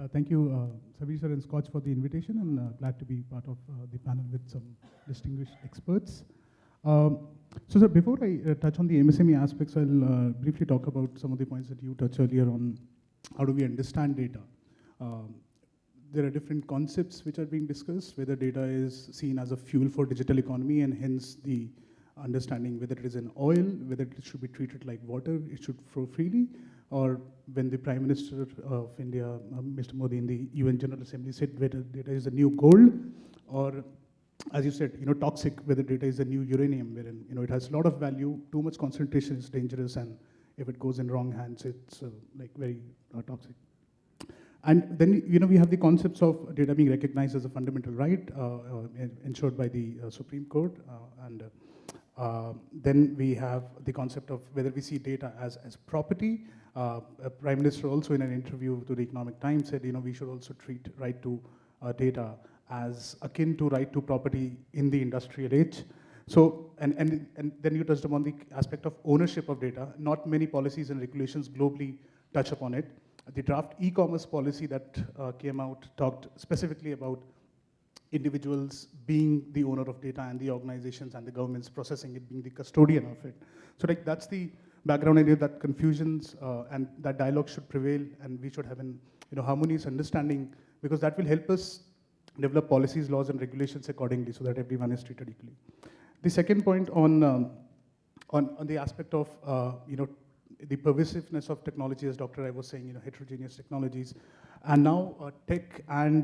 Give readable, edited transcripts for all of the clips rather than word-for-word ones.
Thank you, Sabir sir and Scotch, for the invitation, and glad to be part of the panel with some distinguished experts. So, sir, before I touch on the MSME aspects, I'll briefly talk about some of the points that you touched earlier on how do we understand data. There are different concepts which are being discussed, whether data is seen as a fuel for digital economy, and hence the understanding whether it is an oil, whether it should be treated like water, it should flow freely, or when the Prime Minister of India, Mr. Modi, in the UN General Assembly said whether data is the new gold, or as you said, toxic, whether data is the new uranium, wherein, it has a lot of value, too much concentration is dangerous, and if it goes in wrong hands, it's like very toxic. And then, we have the concepts of data being recognized as a fundamental right, ensured by the Supreme Court, and then we have the concept of whether we see data as property. Prime Minister also in an interview to the Economic Times said, we should also treat right to data as akin to right to property in the industrial age. So, and then you touched upon the aspect of ownership of data. Not many policies and regulations globally touch upon it. The draft e-commerce policy that came out talked specifically about individuals being the owner of data and the organizations and the governments processing it, being the custodian of it. So that's the background idea that confusions and that dialogue should prevail, and we should have an harmonious understanding, because that will help us develop policies, laws, and regulations accordingly so that everyone is treated equally. The second point on the aspect of the pervasiveness of technology, as Dr. I was saying, heterogeneous technologies. And now tech and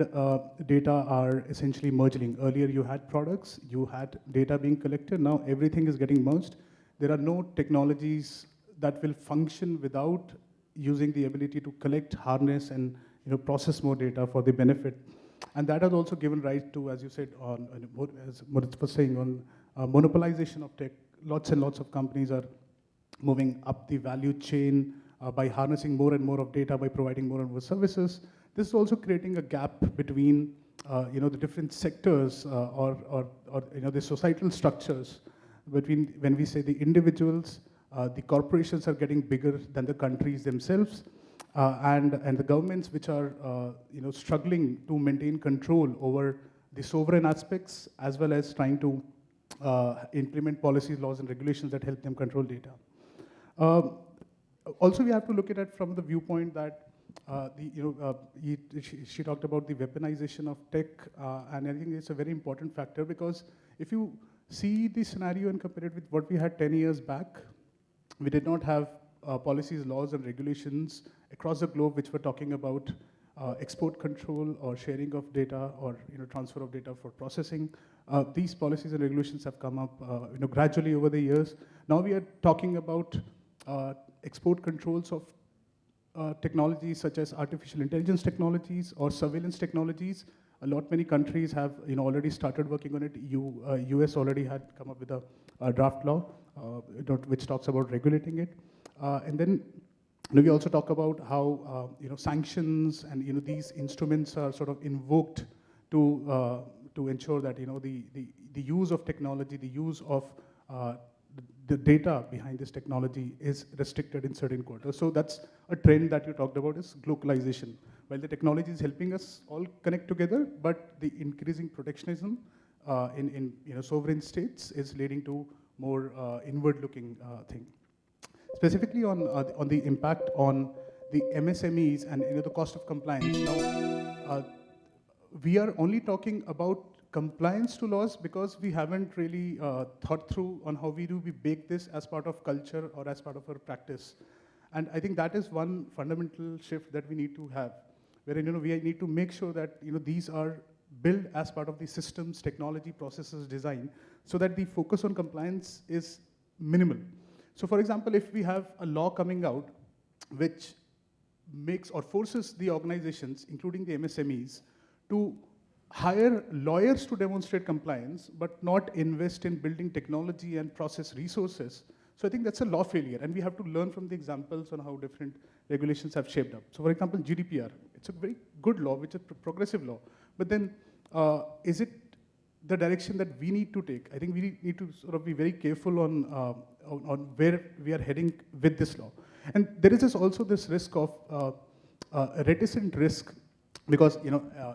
data are essentially merging. Earlier you had products, you had data being collected, now everything is getting merged. There are no technologies that will function without using the ability to collect, harness, and process more data for the benefit. And that has also given rise to, as you said, as Moritz was saying, on monopolization of tech. Lots and lots of companies are moving up the value chain by harnessing more and more of data, by providing more and more services. This is also creating a gap between the different sectors or the societal structures between, when we say the individuals, the corporations are getting bigger than the countries themselves, and the governments which are struggling to maintain control over the sovereign aspects, as well as trying to implement policies, laws, and regulations that help them control data. Also, we have to look at it from the viewpoint that she talked about the weaponization of tech, and I think it's a very important factor, because if you see the scenario and compare it with what we had 10 years back, we did not have policies, laws, and regulations across the globe which were talking about export control or sharing of data or transfer of data for processing. These policies and regulations have come up gradually over the years. Now we are talking about export controls of technologies such as artificial intelligence technologies or surveillance technologies. Many countries have already started working on it. US already had come up with a draft law which talks about regulating it. And then we also talk about how sanctions and these instruments are sort of invoked to ensure that the use of technology, the use of the data behind this technology is restricted in certain quarters. So that's a trend that you talked about, is globalization. While the technology is helping us all connect together, but the increasing protectionism in sovereign states is leading to more inward-looking thing. Specifically on the impact on the MSMEs and the cost of compliance. Now, we are only talking about compliance to laws because we haven't really thought through on how we bake this as part of culture or as part of our practice. And I think that is one fundamental shift that we need to have, wherein we need to make sure that these are built as part of the systems, technology, processes, design, so that the focus on compliance is minimal. So for example, if we have a law coming out which makes or forces the organizations, including the MSMEs, to hire lawyers to demonstrate compliance, but not invest in building technology and process resources. So I think that's a law failure, and we have to learn from the examples on how different regulations have shaped up. So for example, GDPR, it's a very good law, which is a progressive law, but then is it the direction that we need to take? I think we need to sort of be very careful on where we are heading with this law. And there is also this risk of a reticent risk because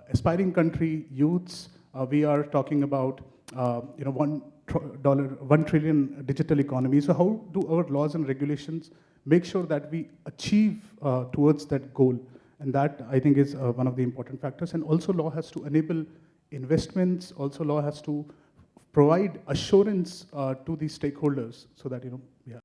aspiring country youths, we are talking about $1 trillion digital economy. So how do our laws and regulations make sure that we achieve towards that goal? And that, I think, is one of the important factors. And also law has to enable investments. Also law has to provide assurance to the stakeholders so that